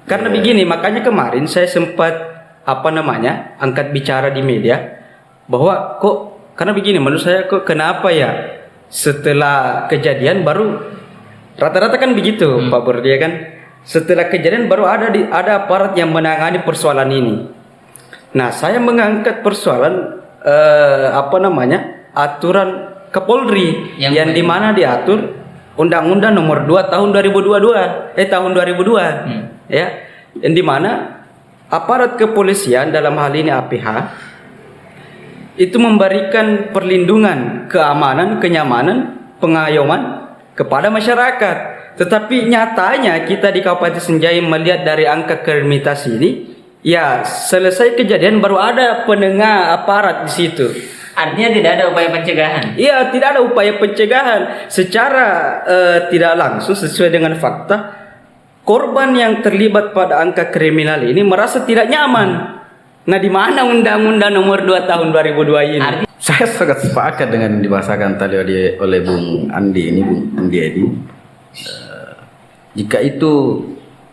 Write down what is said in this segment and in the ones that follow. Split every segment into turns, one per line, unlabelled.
Karena begini, makanya kemarin saya sempat angkat bicara di media bahwa karena begini, menurut saya kenapa ya setelah kejadian baru rata-rata kan begitu Pak Bur, ya kan? Setelah kejadian baru ada aparat yang menangani persoalan ini. Nah, saya mengangkat persoalan aturan Kapolri yang dimana diatur Undang-Undang Nomor 2 tahun 2002 ya, yang dimana aparat kepolisian dalam hal ini APH itu memberikan perlindungan, keamanan, kenyamanan, pengayoman kepada masyarakat. Tetapi nyatanya kita di Kabupaten Senjai melihat dari angka kriminalitas ini, ya selesai kejadian baru ada penengah aparat di situ.
Artinya tidak ada upaya pencegahan.
Iya, tidak ada upaya pencegahan secara tidak langsung sesuai dengan fakta. Korban yang terlibat pada angka kriminal ini merasa tidak nyaman. Nah, di mana Undang-Undang Nomor 2 tahun 2002 ini?
Saya sangat sepakat dengan dibahasakan tadi oleh Bung Andi Edi. Jika itu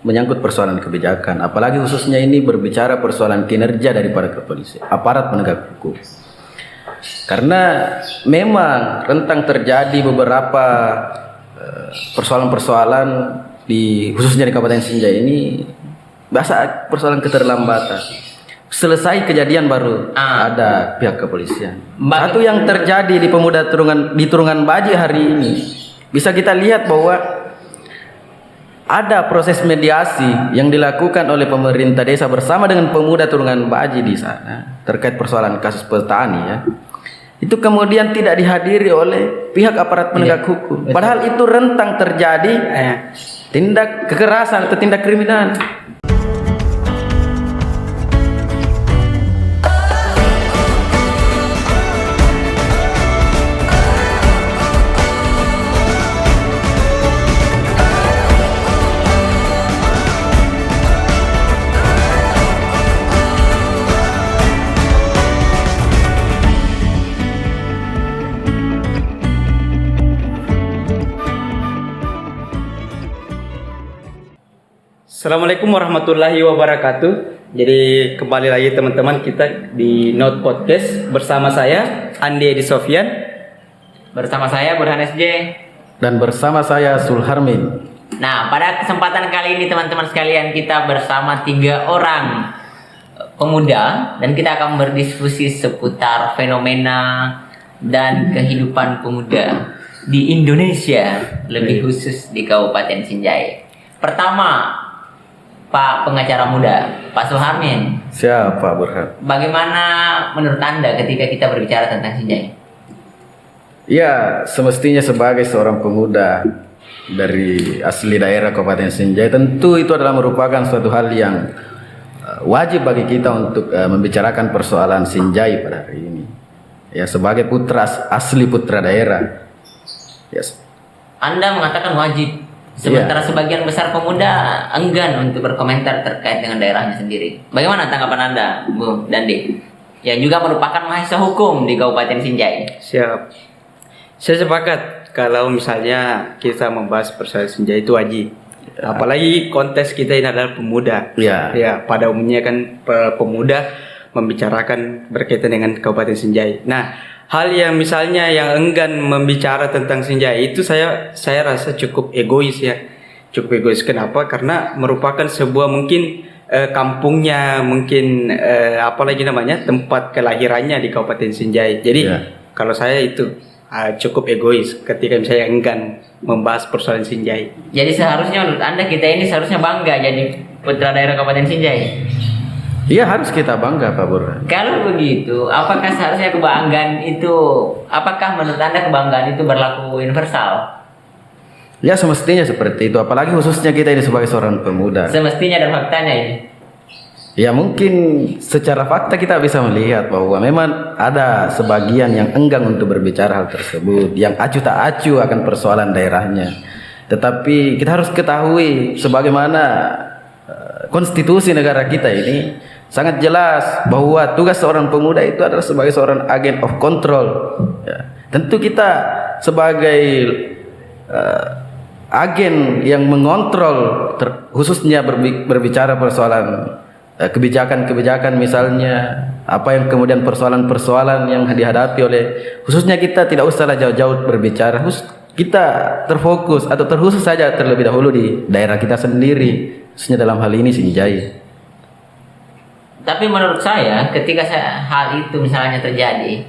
menyangkut persoalan kebijakan, apalagi khususnya ini berbicara persoalan kinerja daripada kepolisian, aparat penegak hukum. Karena memang rentang terjadi beberapa persoalan-persoalan khususnya di Kabupaten Senjai ini, bahasa persoalan keterlambatan. Selesai kejadian baru ada pihak kepolisian. Satu yang terjadi di Turungan Baji hari ini, bisa kita lihat bahwa ada proses mediasi yang dilakukan oleh pemerintah desa bersama dengan pemuda Turungan Baji di sana terkait persoalan kasus petani ya. Itu kemudian tidak dihadiri oleh pihak aparat penegak hukum. Padahal itu rentang terjadi tindak kekerasan atau tindak kriminal.
Assalamualaikum warahmatullahi wabarakatuh. Jadi kembali lagi teman-teman kita di Note Podcast bersama saya Andi Edi Sofyan,
bersama saya Burhan SJ,
dan bersama saya Sulharmin.
Nah, pada kesempatan kali ini teman-teman sekalian, kita bersama 3 orang pemuda dan kita akan berdiskusi seputar fenomena dan kehidupan pemuda di Indonesia, lebih khusus di Kabupaten Senjai. Pertama, Pak pengacara muda, Pak Sulharmin.
Siapa Burhan?
Bagaimana menurut Anda ketika kita berbicara tentang Senjai?
Ya, semestinya sebagai seorang pemuda dari asli daerah Kabupaten Senjai, tentu itu adalah merupakan suatu hal yang wajib bagi kita untuk membicarakan persoalan Senjai pada hari ini. Ya, sebagai asli putra daerah. Yes.
Anda mengatakan wajib. Sementara sebagian besar pemuda enggan untuk berkomentar terkait dengan daerahnya sendiri. Bagaimana tanggapan Anda, Bu Dandi, yang juga merupakan mahasiswa hukum di Kabupaten Senjai?
Siap. Saya sepakat kalau misalnya kita membahas persoalan Senjai itu wajib. Apalagi konteks kita ini adalah pemuda. Ya, pada umumnya kan pemuda membicarakan berkaitan dengan Kabupaten Senjai. Nah, hal yang misalnya yang enggan membicara tentang Senjai itu saya rasa cukup egois ya. Cukup egois. Kenapa? Karena merupakan sebuah mungkin kampungnya, mungkin tempat kelahirannya di Kabupaten Senjai. Jadi kalau saya itu cukup egois ketika misalnya enggan membahas persoalan Senjai.
Jadi seharusnya menurut Anda kita ini seharusnya bangga jadi putra daerah Kabupaten Senjai?
Iya, harus kita bangga Pak Burhan.
Kalau begitu, apakah seharusnya apakah menurut Anda kebanggaan itu berlaku universal?
Ya, semestinya seperti itu, apalagi khususnya kita ini sebagai seorang pemuda.
Semestinya dan faktanya ini.
Ya, mungkin secara fakta kita bisa melihat bahwa memang ada sebagian yang enggan untuk berbicara hal tersebut, yang acuh tak acuh akan persoalan daerahnya. Tetapi kita harus ketahui sebagaimana konstitusi negara kita ini sangat jelas bahwa tugas seorang pemuda itu adalah sebagai seorang agent of control. Ya. Tentu kita sebagai agen yang mengontrol khususnya berbicara persoalan kebijakan-kebijakan misalnya, apa yang kemudian persoalan-persoalan yang dihadapi oleh, khususnya kita tidak usahlah jauh-jauh berbicara, kita terfokus atau terkhusus saja terlebih dahulu di daerah kita sendiri, khususnya dalam hal ini Sinjai.
Tapi menurut saya ketika hal itu misalnya terjadi,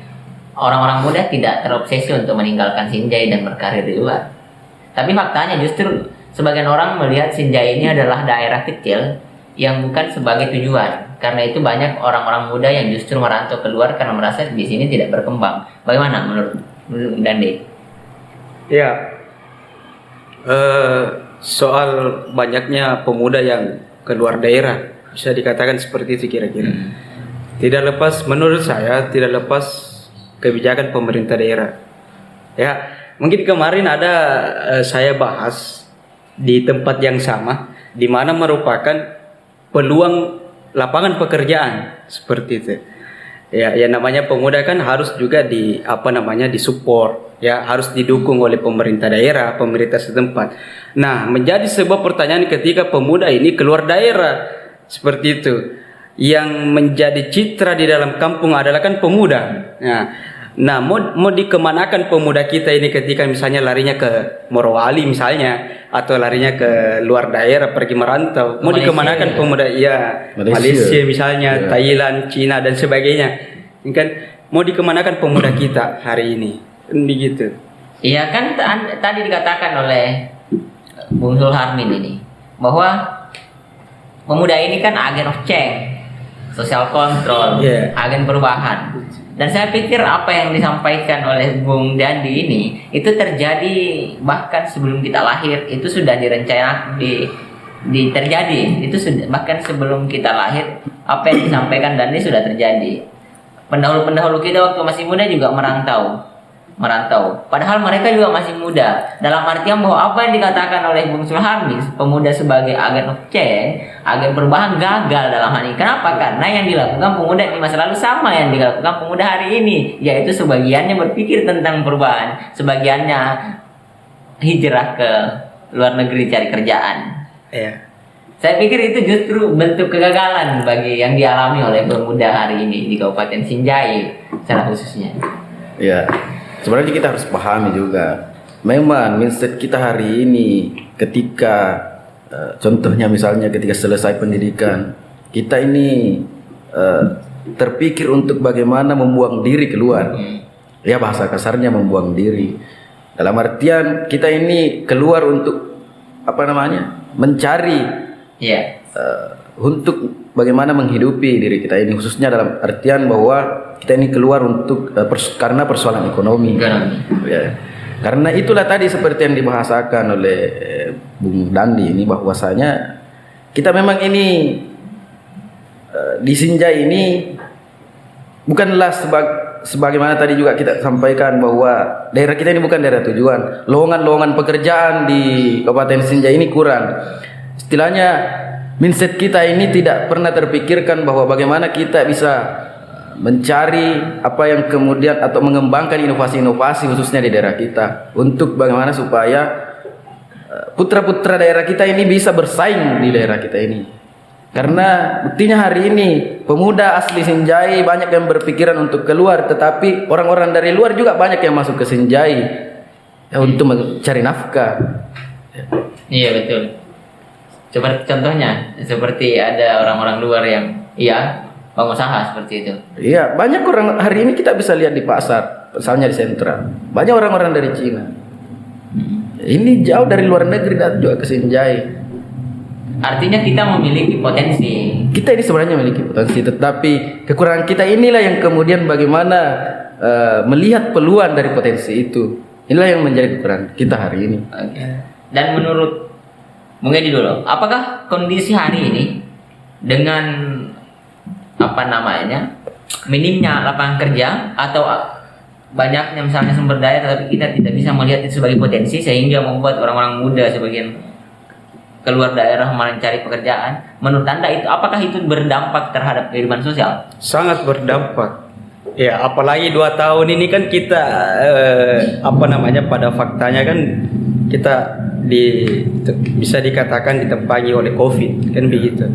orang-orang muda tidak terobsesi untuk meninggalkan Sinjai dan berkarir di luar. Tapi faktanya justru sebagian orang melihat Sinjai ini adalah daerah kecil yang bukan sebagai tujuan. Karena itu banyak orang-orang muda yang justru merantau keluar karena merasa di sini tidak berkembang. Bagaimana menurut Dandi?
Ya, soal banyaknya pemuda yang keluar daerah, bisa dikatakan seperti itu kira-kira. Tidak lepas, menurut saya tidak lepas kebijakan pemerintah daerah. Ya, mungkin kemarin ada saya bahas di tempat yang sama, di mana merupakan peluang lapangan pekerjaan seperti itu. Ya, yang namanya pemuda kan harus juga disupport, ya, harus didukung oleh pemerintah daerah, pemerintah setempat. Nah, menjadi sebuah pertanyaan ketika pemuda ini keluar daerah seperti itu. Yang menjadi citra di dalam kampung adalah kan pemuda. Nah, mau dikemanakan pemuda kita ini ketika misalnya larinya ke Morowali misalnya, atau larinya ke luar daerah pergi merantau, mau dikemanakan pemuda, ya Malaysia misalnya, Thailand, Cina dan sebagainya, kan mau dikemanakan pemuda kita hari ini, begitu.
Iya kan tadi dikatakan oleh Bung Sulharmin ini bahwa pemuda ini kan agen of change, social control, agen perubahan. Dan saya pikir apa yang disampaikan oleh Bung Dandi ini itu terjadi bahkan sebelum kita lahir, itu sudah direncanakan terjadi. Itu sudah, bahkan sebelum kita lahir apa yang disampaikan Dandi sudah terjadi. Pendahulu-pendahulu kita waktu masih muda juga merantau. Padahal mereka juga masih muda. Dalam artian bahwa apa yang dikatakan oleh Bung Sulharmin, pemuda sebagai agen of change, agen perubahan, gagal dalam hal ini. Kenapa? Karena yang dilakukan pemuda di masa lalu sama yang dilakukan pemuda hari ini, yaitu sebagiannya berpikir tentang perubahan, sebagiannya hijrah ke luar negeri cari kerjaan. Saya pikir itu justru bentuk kegagalan bagi yang dialami oleh pemuda hari ini di Kabupaten Sinjai secara khususnya.
Ya. Sebenarnya kita harus pahami juga, memang mindset kita hari ini ketika contohnya misalnya ketika selesai pendidikan, kita ini terpikir untuk bagaimana membuang diri keluar. Ya, bahasa kasarnya membuang diri. Dalam artian kita ini keluar untuk mencari untuk bagaimana menghidupi diri kita ini, khususnya dalam artian bahwa kita ini keluar untuk karena persoalan ekonomi. Ya. Karena itulah tadi seperti yang dibahasakan oleh Bung Dandi ini, bahwasanya kita memang ini di Sinjai ini bukanlah sebagaimana tadi juga kita sampaikan bahwa daerah kita ini bukan daerah tujuan. Lowongan-lowongan pekerjaan di Kabupaten Sinjai ini kurang. Istilahnya mindset kita ini tidak pernah terpikirkan bahwa bagaimana kita bisa mencari apa yang kemudian atau mengembangkan inovasi-inovasi khususnya di daerah kita, untuk bagaimana supaya putra-putra daerah kita ini bisa bersaing di daerah kita ini. Karena buktinya hari ini pemuda asli Sinjai banyak yang berpikiran untuk keluar, tetapi orang-orang dari luar juga banyak yang masuk ke Sinjai untuk mencari nafkah.
Iya, betul. Contohnya seperti ada orang-orang luar yang pengusaha seperti itu.
Iya, banyak orang hari ini kita bisa lihat di pasar, misalnya di sentra, banyak orang-orang dari Cina. Ini jauh dari luar negeri dan juga ke Sinjai.
Artinya kita memiliki potensi.
Kita ini sebenarnya memiliki potensi, tetapi kekurangan kita inilah yang kemudian bagaimana melihat peluang dari potensi itu. Inilah yang menjadi kekurangan kita hari ini.
Dan menurut Bung Edi dulu, apakah kondisi hari ini dengan minimnya lapangan kerja atau banyaknya misalnya sumber daya, tetapi kita tidak bisa melihat itu sebagai potensi sehingga membuat orang-orang muda sebagian keluar daerah mencari pekerjaan, menurut Anda itu apakah itu berdampak terhadap kehidupan sosial?
Sangat berdampak. Ya, apalagi 2 tahun ini kan kita pada faktanya kan kita bisa dikatakan ditempangi oleh COVID kan begitu.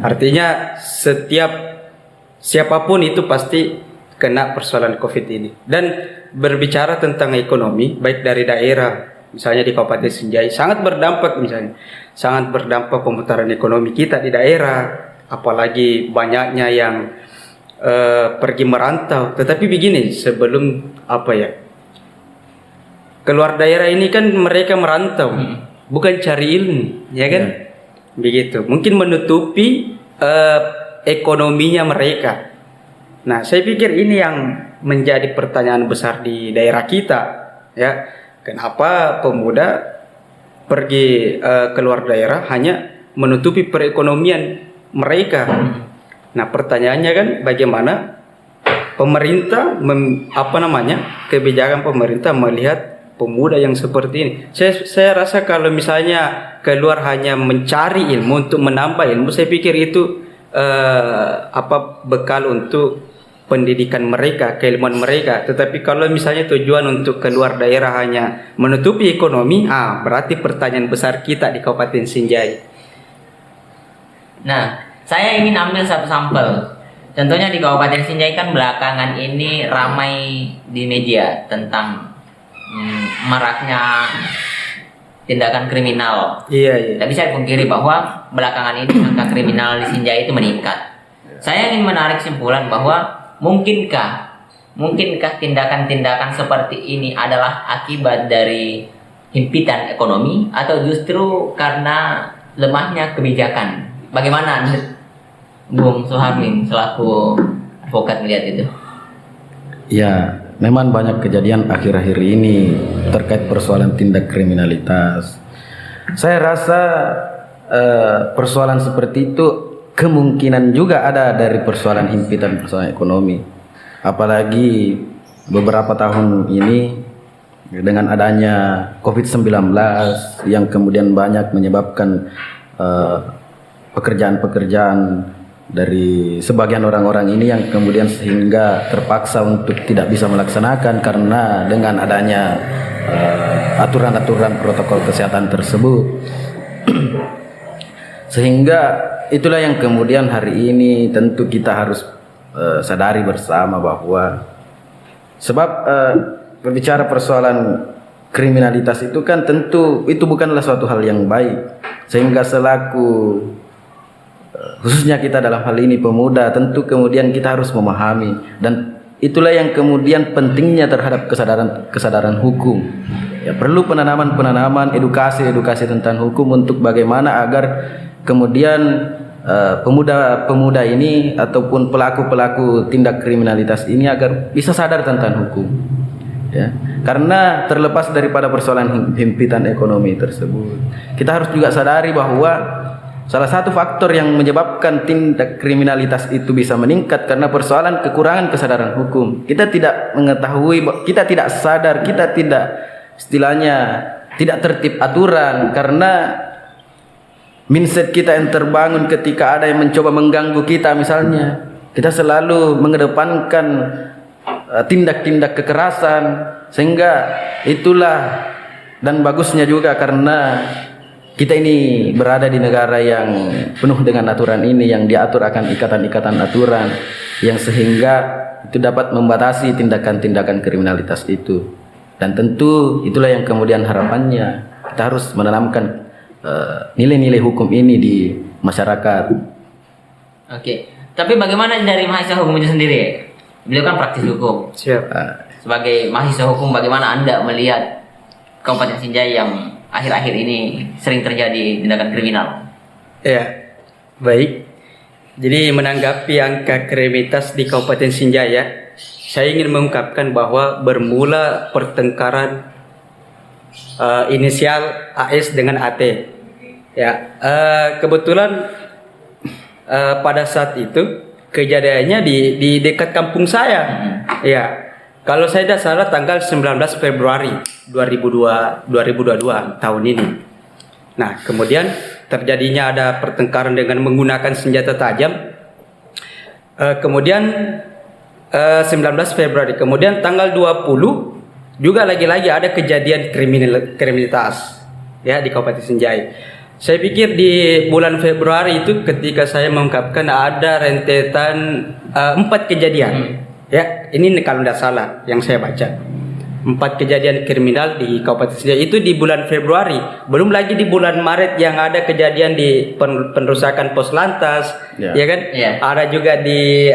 Artinya siapapun itu pasti kena persoalan COVID ini. Dan berbicara tentang ekonomi baik dari daerah, misalnya di Kabupaten Sinjai sangat berdampak pemutaran ekonomi kita di daerah, apalagi banyaknya yang pergi merantau. Tetapi begini, sebelum keluar daerah ini kan mereka merantau, bukan cari ilmu, ya kan? Begitu. Mungkin menutupi ekonominya mereka. Nah, saya pikir ini yang menjadi pertanyaan besar di daerah kita, ya. Kenapa pemuda pergi keluar daerah hanya menutupi perekonomian mereka? Nah, pertanyaannya kan bagaimana pemerintah kebijakan pemerintah melihat pemuda yang seperti ini. Saya rasa kalau misalnya keluar hanya mencari ilmu untuk menambah ilmu, saya pikir itu bekal untuk pendidikan mereka, keilmuan mereka. Tetapi kalau misalnya tujuan untuk keluar daerah hanya menutupi ekonomi, berarti pertanyaan besar kita di Kabupaten Sinjai.
Nah, saya ingin ambil satu sampel. Contohnya di Kabupaten Sinjai kan belakangan ini ramai di media tentang maraknya tindakan kriminal.
Iya.
Tidak bisa dipungkiri bahwa belakangan ini angka kriminal di Sinjai itu meningkat. Saya ingin menarik kesimpulan bahwa mungkinkah tindakan-tindakan seperti ini adalah akibat dari himpitan ekonomi atau justru karena lemahnya kebijakan? Bagaimana Bung Suharmin selaku advokat melihat itu?
Ya, memang banyak kejadian akhir-akhir ini terkait persoalan tindak kriminalitas. Saya rasa persoalan seperti itu kemungkinan juga ada dari persoalan himpitan persoalan ekonomi. Apalagi beberapa tahun ini dengan adanya COVID-19 yang kemudian banyak menyebabkan pekerjaan-pekerjaan dari sebagian orang-orang ini yang kemudian sehingga terpaksa untuk tidak bisa melaksanakan karena dengan adanya aturan-aturan protokol kesehatan tersebut. Sehingga itulah yang kemudian hari ini tentu kita harus sadari bersama bahwa sebab berbicara persoalan kriminalitas itu kan tentu itu bukanlah suatu hal yang baik, sehingga selaku khususnya kita dalam hal ini pemuda tentu kemudian kita harus memahami, dan itulah yang kemudian pentingnya terhadap kesadaran hukum. Ya, perlu penanaman edukasi tentang hukum untuk bagaimana agar kemudian pemuda-pemuda ini ataupun pelaku-pelaku tindak kriminalitas ini agar bisa sadar tentang hukum. Ya, karena terlepas daripada persoalan himpitan ekonomi tersebut, kita harus juga sadari bahwa salah satu faktor yang menyebabkan tindak kriminalitas itu bisa meningkat karena persoalan kekurangan kesadaran hukum. Kita tidak mengetahui, kita tidak sadar, kita tidak istilahnya tidak tertib aturan karena mindset kita yang terbangun ketika ada yang mencoba mengganggu kita, misalnya kita selalu mengedepankan tindak-tindak kekerasan, sehingga itulah dan bagusnya juga karena kita ini berada di negara yang penuh dengan aturan ini, yang diatur akan ikatan-ikatan aturan yang sehingga itu dapat membatasi tindakan-tindakan kriminalitas itu. Dan tentu itulah yang kemudian harapannya kita harus menanamkan nilai-nilai hukum ini di masyarakat.
Oke, tapi bagaimana dari mahasiswa hukum itu sendiri? Beliau kan praktis hukum.
Siap.
Sebagai mahasiswa hukum, bagaimana Anda melihat Kabupaten Sinjai yang akhir-akhir ini sering terjadi tindakan kriminal?
Ya, baik. Jadi menanggapi angka kriminalitas di Kabupaten Sinjai, ya, saya ingin mengungkapkan bahwa bermula pertengkaran inisial AS dengan AT. Ya, kebetulan pada saat itu kejadiannya di dekat kampung saya. Ya, kalau saya tidak salah tanggal 19 Februari 2022 tahun ini. Nah, kemudian terjadinya ada pertengkaran dengan menggunakan senjata tajam. Kemudian 19 Februari, kemudian tanggal 20 juga lagi-lagi ada kejadian kriminalitas ya di Kabupaten Senjai. Saya pikir di bulan Februari itu ketika saya mengungkapkan ada rentetan 4 kejadian. Ya, ini kalau tidak salah yang saya baca. 4 kejadian kriminal di Kabupaten Senjai itu di bulan Februari. Belum lagi di bulan Maret yang ada kejadian di perusakan pos lantas, ya kan? Ada juga di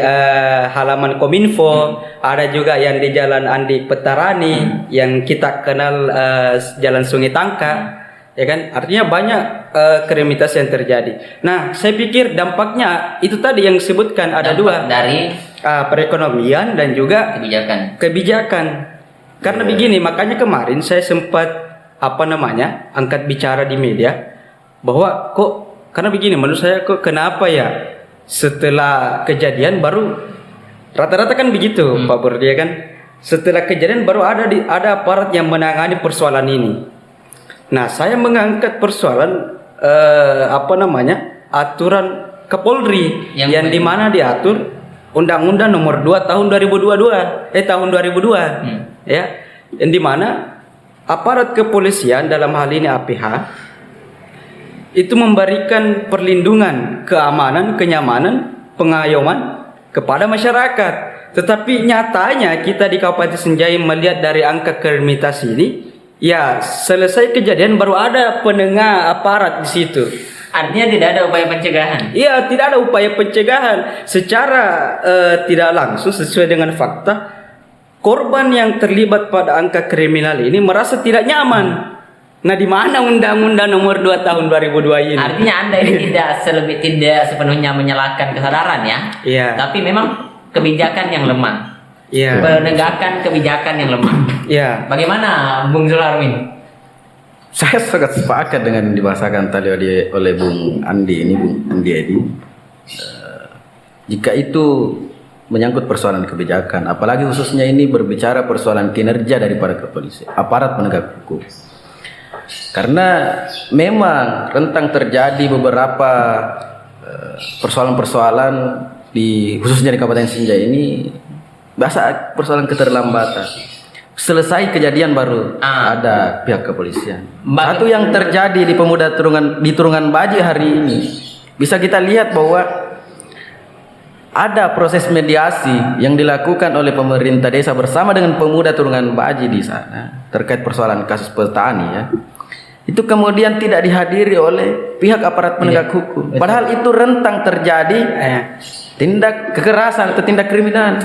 halaman Kominfo, ada juga yang di Jalan Andi Petarani yang kita kenal Jalan Sungai Tangka, ya kan? Artinya banyak kriminalitas yang terjadi. Nah, saya pikir dampaknya itu tadi yang disebutkan ada dua, dari perekonomian dan juga kebijakan. Karena begini, makanya kemarin saya sempat angkat bicara di media bahwa karena begini, menurut saya kenapa ya setelah kejadian baru rata-rata kan begitu Pak Bur, ya kan? Setelah kejadian baru ada aparat yang menangani persoalan ini. Nah, saya mengangkat persoalan aturan Kapolri yang dimana diatur Undang-Undang Nomor 2 tahun 2002 ya, yang dimana aparat kepolisian dalam hal ini APH itu memberikan perlindungan, keamanan, kenyamanan, pengayoman kepada masyarakat. Tetapi nyatanya kita di Kabupaten Senjai melihat dari angka kriminalitas ini, ya selesai kejadian baru ada penengah aparat di situ.
Artinya tidak ada upaya pencegahan.
Iya, tidak ada upaya pencegahan secara tidak langsung sesuai dengan fakta. Korban yang terlibat pada angka kriminal ini merasa tidak nyaman. Nah, di mana Undang-Undang Nomor 2 tahun 2002 ini?
Artinya Anda ini tidak sepenuhnya menyalahkan kesadaran ya.
Iya.
Tapi memang kebijakan yang lemah.
Iya.
Penegakan kebijakan yang lemah.
Iya.
Bagaimana Bung Zulharmin?
Saya sangat sepakat dengan yang dibahasakan tadi oleh Bung Andi Edi. Jika itu menyangkut persoalan kebijakan, apalagi khususnya ini berbicara persoalan kinerja daripada kepolisian, aparat penegak hukum. Karena memang rentang terjadi beberapa persoalan-persoalan khususnya di Kabupaten Senjai ini, bahasa persoalan keterlambatan. Selesai kejadian baru ada pihak kepolisian. Satu yang terjadi di Turungan Baji hari ini, bisa kita lihat bahwa ada proses mediasi yang dilakukan oleh pemerintah desa bersama dengan pemuda Turungan Baji di sana terkait persoalan kasus petani ya. Itu kemudian tidak dihadiri oleh pihak aparat penegak hukum. Padahal itu rentang terjadi tindak kekerasan atau tindak kriminal.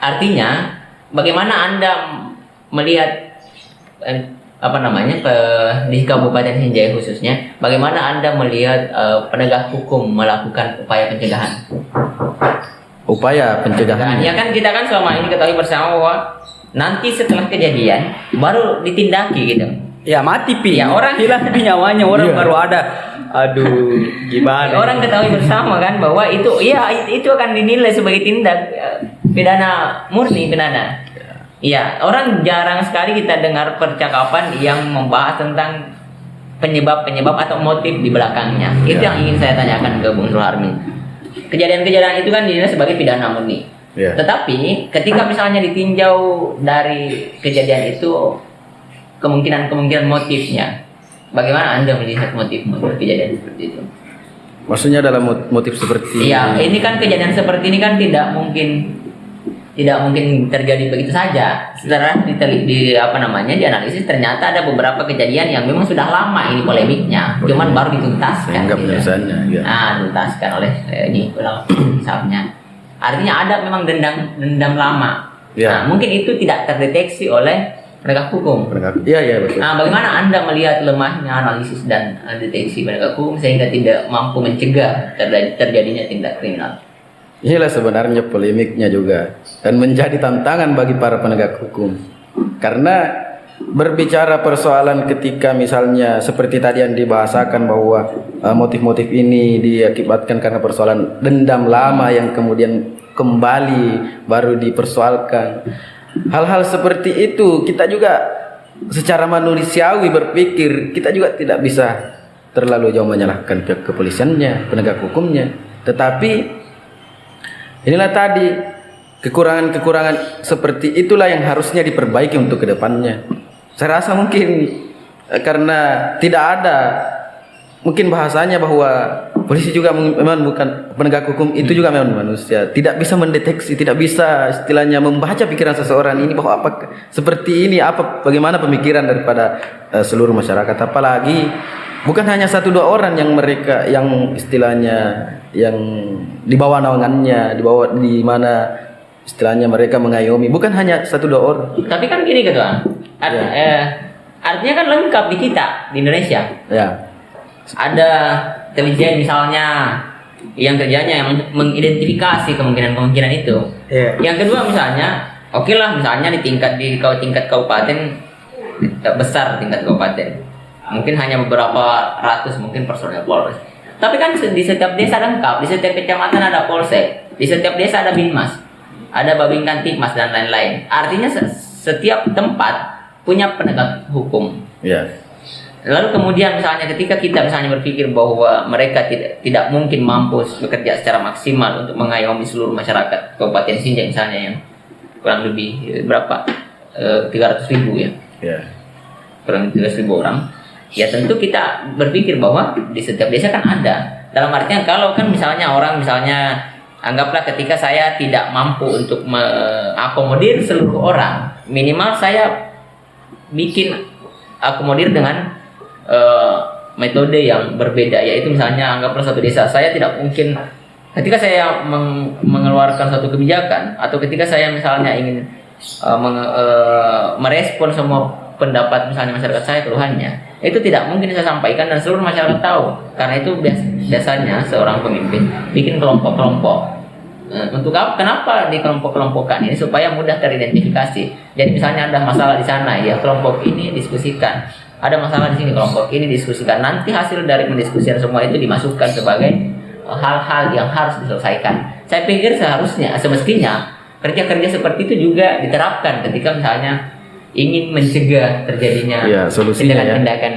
Artinya bagaimana Anda melihat di Kabupaten Senjai khususnya, bagaimana Anda melihat penegak hukum melakukan upaya pencegahan?
Upaya pencegahan.
Ya kan kita kan selama ini ketahui bersama bahwa nanti setelah kejadian baru ditindaki gitu.
Ya mati
ya, orang
hilang nyawanya orang baru ada. Aduh, gimana?
Orang ketahui bersama kan bahwa itu akan dinilai sebagai tindak pidana murni pidana. Iya, orang jarang sekali kita dengar percakapan yang membahas tentang penyebab atau motif di belakangnya. Itu yang ingin saya tanyakan ke Bung Zulharmin. Kejadian-kejadian itu kan dinilai sebagai pidana murni. Tetapi ketika misalnya ditinjau dari kejadian itu kemungkinan motifnya, bagaimana Anda melihat motif kejadian seperti itu?
Maksudnya dalam motif seperti?
Iya, ini kan kejadian seperti ini kan tidak mungkin terjadi begitu saja. Setelah dianalisis ternyata ada beberapa kejadian yang memang sudah lama ini polemiknya, cuman baru dituntaskan. Dituntaskan oleh ini misalnya. Artinya ada memang dendam lama. Nah, mungkin itu tidak terdeteksi oleh penegak hukum.
Iya betul.
Nah, bagaimana Anda melihat lemahnya analisis dan deteksi penegak hukum sehingga tidak mampu mencegah terjadinya tindak kriminal?
Inilah sebenarnya polemiknya juga dan menjadi tantangan bagi para penegak hukum. Karena berbicara persoalan ketika misalnya seperti tadi yang dibahasakan bahwa motif-motif ini diakibatkan karena persoalan dendam lama yang kemudian kembali baru dipersoalkan. Hal-hal seperti itu kita juga secara manusiawi berpikir kita juga tidak bisa terlalu jauh menyalahkan pihak kepolisiannya, penegak hukumnya. Tetapi inilah tadi kekurangan-kekurangan seperti itulah yang harusnya diperbaiki untuk kedepannya. Saya rasa mungkin karena tidak ada, mungkin bahasanya bahwa polisi juga memang bukan penegak hukum, itu juga memang manusia, tidak bisa mendeteksi, tidak bisa istilahnya membaca pikiran seseorang ini bahwa apa seperti ini, apa bagaimana pemikiran daripada seluruh masyarakat. Apalagi bukan hanya 1-2 orang yang mereka yang istilahnya yang di bawah naungannya, di mana istilahnya mereka mengayomi, bukan hanya 1-2 orang.
Tapi kan gini ketua, artinya kan lengkap di kita di Indonesia.
Ya.
Ada intelijen misalnya yang kerjanya yang mengidentifikasi kemungkinan itu.
Yeah.
Yang kedua misalnya, oke lah misalnya di tingkat kabupaten besar, tingkat kabupaten mungkin hanya beberapa ratus mungkin personel Polres. Tapi kan di setiap desa lengkap, di setiap kecamatan ada polsek, di setiap desa ada binmas, ada babinkan tipmas dan lain-lain. Artinya setiap tempat punya penegak hukum.
Ya.
Lalu kemudian misalnya ketika kita misalnya berpikir bahwa mereka tidak mungkin mampu bekerja secara maksimal untuk mengayomi seluruh masyarakat Kabupaten Sinjai misalnya yang kurang lebih berapa 300.000 ya.
Ya.
Kurang lebih 300.000 orang. Ya tentu kita berpikir bahwa di setiap desa kan ada. Dalam artian kalau kan misalnya orang misalnya anggaplah ketika saya tidak mampu untuk mengakomodir seluruh orang, minimal saya bikin akomodir dengan metode yang berbeda, yaitu misalnya anggaplah satu desa saya tidak mungkin ketika saya mengeluarkan satu kebijakan atau ketika saya misalnya ingin merespon semua pendapat misalnya masyarakat saya keluhannya, itu tidak mungkin saya sampaikan dan seluruh masyarakat tahu. Karena itu biasanya seorang pemimpin bikin kelompok-kelompok. Untuk apa? Kenapa di kelompok-kelompokkan ini? Supaya mudah teridentifikasi. Jadi misalnya ada masalah di sana, ya kelompok ini diskusikan. Ada masalah di sini, kelompok ini diskusikan. Nanti hasil dari mendiskusikan semua itu dimasukkan sebagai hal-hal yang harus diselesaikan. Saya pikir semestinya kerja-kerja seperti itu juga diterapkan ketika misalnya ingin mencegah terjadinya tindakan-tindakan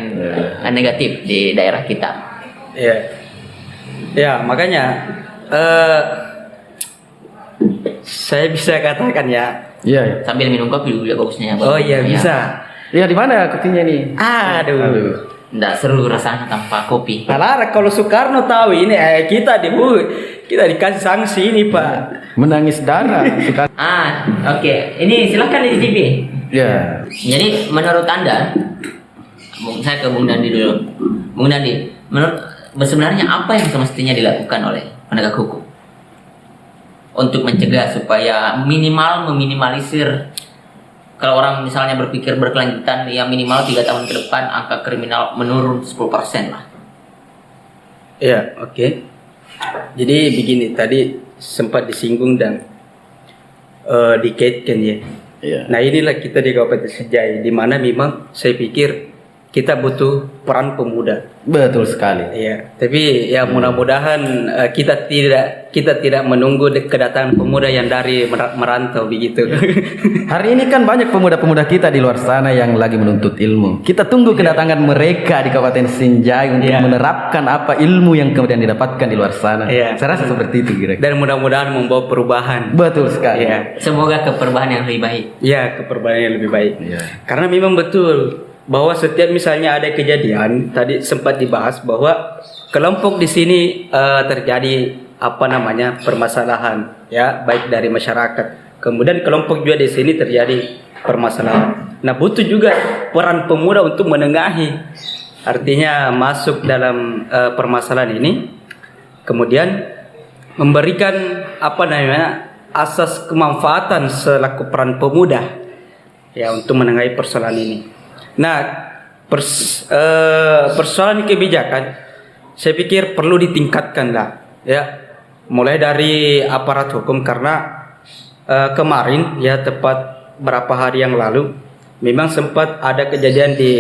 negatif di daerah kita.
Ya, ya makanya saya bisa katakan ya.
Iya.
Sambil minum kopi dulu ya bagusnya.
Oh iya bisa.
Ya di mana kopinya nih?
Aduh.
Nggak seru rasanya tanpa kopi.
Alah, kalau Soekarno tahu ini kita dikasih sanksi ini Pak.
Menangis darah.
Oke. Ini silakan dicicipi.
Ya.
Jadi menurut Anda, saya ke Bung Dandi dulu. Bung Dandi, sebenarnya apa yang semestinya dilakukan oleh penegak hukum untuk mencegah supaya meminimalisir kalau orang misalnya berpikir berkelanjutan, ya minimal 3 tahun ke depan angka kriminal menurun 10% lah.
Ya, oke. Jadi begini, tadi sempat disinggung dan dikaitkan ya.
Ya.
Nah inilah kita di Kabupaten Sinjai, di mana memang saya pikir kita butuh peran pemuda.
Betul sekali.
Iya, tapi ya mudah-mudahan kita tidak menunggu kedatangan pemuda yang dari merantau begitu.
Hari ini kan banyak pemuda-pemuda kita di luar sana yang lagi menuntut ilmu. Kita tunggu kedatangan mereka di Kabupaten Sinjai untuk menerapkan apa ilmu yang kemudian didapatkan di luar sana. Saya rasa seperti itu kira-kira.
Dan mudah-mudahan membawa perubahan.
Betul sekali.
Semoga keperubahan yang lebih baik.
Ya, keperubahan yang lebih baik.
Karena
memang betul bahwa setiap misalnya ada kejadian, tadi sempat dibahas bahwa kelompok di sini terjadi permasalahan ya, baik dari masyarakat. Kemudian kelompok juga di sini terjadi permasalahan. Nah, butuh juga peran pemuda untuk menengahi. Artinya masuk dalam permasalahan ini, kemudian memberikan asas kemanfaatan selaku peran pemuda ya untuk menengahi persoalan ini. Nah, persoalan kebijakan saya pikir perlu ditingkatkan lah ya, mulai dari aparat hukum karena kemarin ya tepat berapa hari yang lalu memang sempat ada kejadian di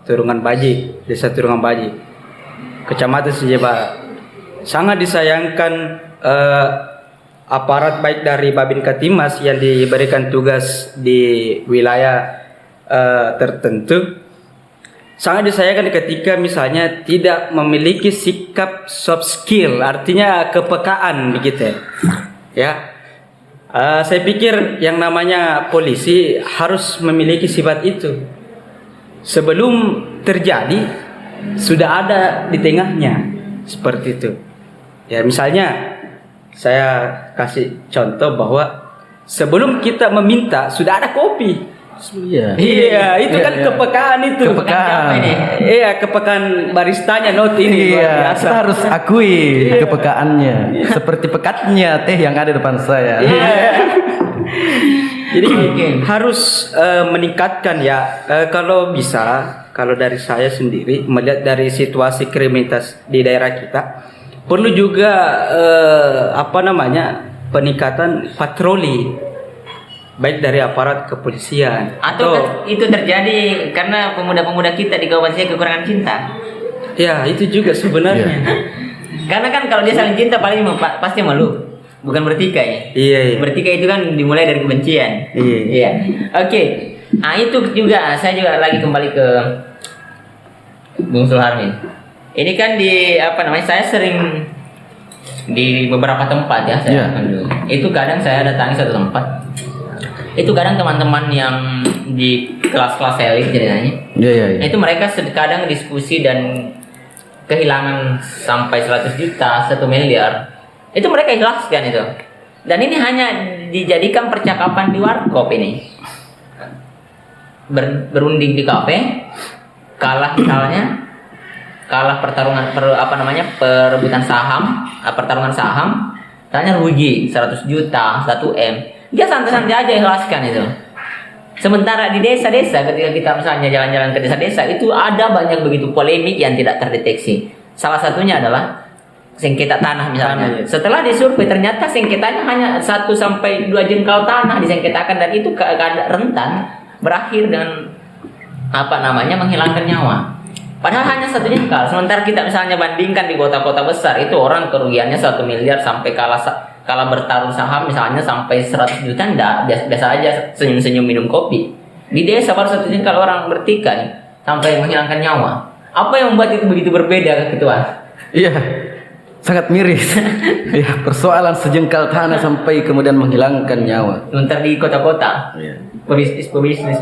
Turungan Baji, Desa Turungan Baji, Kecamatan Sinjai Barat. Sangat disayangkan aparat baik dari Babinka Tipmas yang diberikan tugas di wilayah tertentu sangat disayangkan ketika misalnya tidak memiliki sikap soft skill, artinya kepekaan begitu ya. Saya pikir yang namanya polisi harus memiliki sifat itu. Sebelum terjadi sudah ada di tengahnya, seperti itu. Ya misalnya saya kasih contoh bahwa sebelum kita meminta sudah ada kopi. Iya, itu kan kepekaan itu.
Kepekaan.
Iya, kepekaan baristanya not ini luar biasa.
Kita harus akui kepekaannya. Seperti pekatnya teh yang ada depan saya.
Jadi harus meningkatkan ya. Kalau bisa, kalau dari saya sendiri melihat dari situasi kriminalitas di daerah kita, perlu juga peningkatan patroli baik dari aparat kepolisian
atau itu terjadi karena pemuda-pemuda kita di kawasan saya kekurangan cinta.
Ya itu juga sebenarnya.
Karena kan kalau dia saling cinta paling pasti malu, bukan bertikai.
Iya.
Bertikai itu kan dimulai dari kebencian. Iya. Oke. Nah itu juga saya juga lagi kembali ke Bung Sulharmin. Ini kan saya sering di beberapa tempat ya saya dulu. Itu kadang saya datangi satu tempat. Itu kadang teman-teman yang di kelas-kelas elit ceritanya. Itu mereka kadang diskusi dan kehilangan sampai 100 juta, 1 miliar. Itu mereka ikhlaskan itu. Dan ini hanya dijadikan percakapan di warkop ini. Berunding di kafe, kalah misalnya, kalah perebutan saham, pertarungan saham, misalnya rugi 100 juta, 1 M. Dia santai-santai aja ikhlaskan itu. Sementara di desa-desa ketika kita misalnya jalan-jalan ke desa-desa itu ada banyak begitu polemik yang tidak terdeteksi. Salah satunya adalah sengketa tanah misalnya. Setelah disurvei ternyata sengketanya hanya 1 sampai 2 jengkal tanah disengketakan dan itu rentan berakhir dengan menghilangkan nyawa. Padahal hanya 1 jengkal. Sementara kita misalnya bandingkan di kota-kota besar itu orang kerugiannya 1 miliar sampai kalah bertaruh saham misalnya sampai 100 juta enggak, biasa aja senyum-senyum minum kopi. Di desa baru 1 jengkal orang bertikai sampai menghilangkan nyawa. Apa yang membuat itu begitu berbeda, Ketua?
Iya, sangat miris. Ya, persoalan sejengkal tanah sampai kemudian menghilangkan nyawa.
Sementara di kota-kota, pebisnis